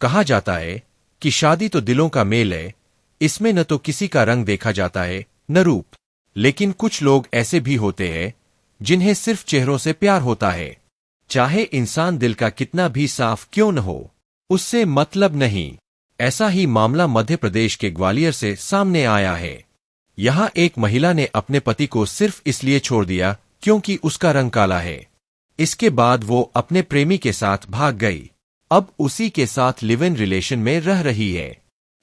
कहा जाता है कि शादी तो दिलों का मेल है, इसमें न तो किसी का रंग देखा जाता है न रूप। लेकिन कुछ लोग ऐसे भी होते हैं जिन्हें सिर्फ चेहरों से प्यार होता है। चाहे इंसान दिल का कितना भी साफ क्यों न हो, उससे मतलब नहीं। ऐसा ही मामला मध्य प्रदेश के ग्वालियर से सामने आया है। यहां एक महिला ने अपने पति को सिर्फ इसलिए छोड़ दिया क्योंकि उसका रंग काला है। इसके बाद वो अपने प्रेमी के साथ भाग गई। अब उसी के साथ लिव इन रिलेशन में रह रही है।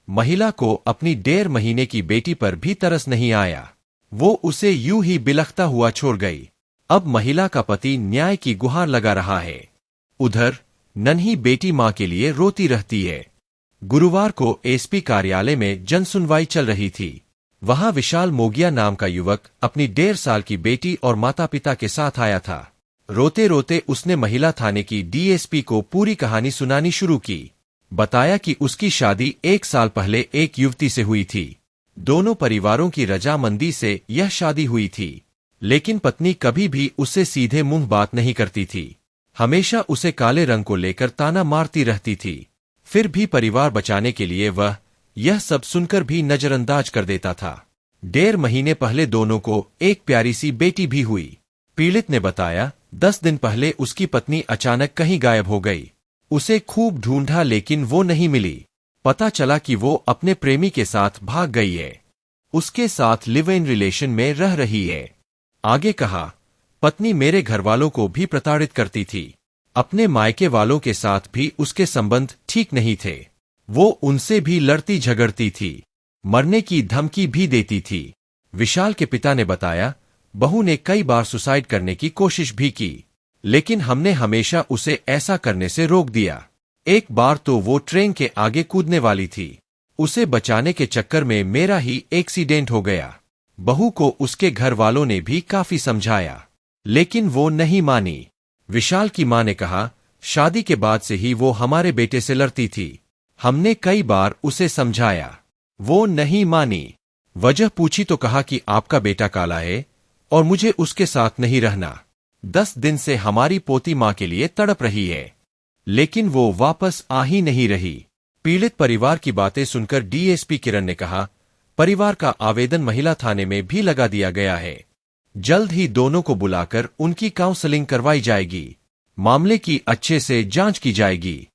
महिला को अपनी 1.5 महीने की बेटी पर भी तरस नहीं आया। वो उसे यूं ही बिलखता हुआ छोड़ गई। अब महिला का पति न्याय की गुहार लगा रहा है। उधर नन्ही बेटी मां के लिए रोती रहती है। गुरुवार को एसपी कार्यालय में जनसुनवाई चल रही थी। वहां विशाल मोगिया नाम का युवक अपनी 1.5 साल की बेटी और माता पिता के साथ आया था। रोते रोते उसने महिला थाने की डीएसपी को पूरी कहानी सुनानी शुरू की। बताया कि उसकी शादी 1 साल पहले एक युवती से हुई थी। दोनों परिवारों की रजामंदी से यह शादी हुई थी, लेकिन पत्नी कभी भी उससे सीधे मुंह बात नहीं करती थी। हमेशा उसे काले रंग को लेकर ताना मारती रहती थी। फिर भी परिवार बचाने के लिए वह यह सब सुनकर भी नजरअंदाज कर देता था। 1.5 महीने पहले दोनों को एक प्यारी सी बेटी भी हुई। पीड़ित ने बताया, 10 दिन पहले उसकी पत्नी अचानक कहीं गायब हो गई। उसे खूब ढूंढा लेकिन वो नहीं मिली। पता चला कि वो अपने प्रेमी के साथ भाग गई है। उसके साथ लिव इन रिलेशन में रह रही है। आगे कहा, पत्नी मेरे घरवालों को भी प्रताड़ित करती थी। अपने मायके वालों के साथ भी उसके संबंध ठीक नहीं थे। वो उनसे भी लड़ती झगड़ती थी, मरने की धमकी भी देती थी। विशाल के पिता ने बताया, बहू ने कई बार सुसाइड करने की कोशिश भी की, लेकिन हमने हमेशा उसे ऐसा करने से रोक दिया। एक बार तो वो ट्रेन के आगे कूदने वाली थी। उसे बचाने के चक्कर में मेरा ही एक्सीडेंट हो गया। बहू को उसके घर वालों ने भी काफी समझाया, लेकिन वो नहीं मानी। विशाल की मां ने कहा, शादी के बाद से ही वो हमारे बेटे से लड़ती थी। हमने कई बार उसे समझाया, वो नहीं मानी। वजह पूछी तो कहा कि आपका बेटा काला है और मुझे उसके साथ नहीं रहना। 10 दिन से हमारी पोती मां के लिए तड़प रही है, लेकिन वो वापस आ ही नहीं रही। पीड़ित परिवार की बातें सुनकर डीएसपी किरण ने कहा, परिवार का आवेदन महिला थाने में भी लगा दिया गया है। जल्द ही दोनों को बुलाकर उनकी काउंसलिंग करवाई जाएगी। मामले की अच्छे से जांच की जाएगी।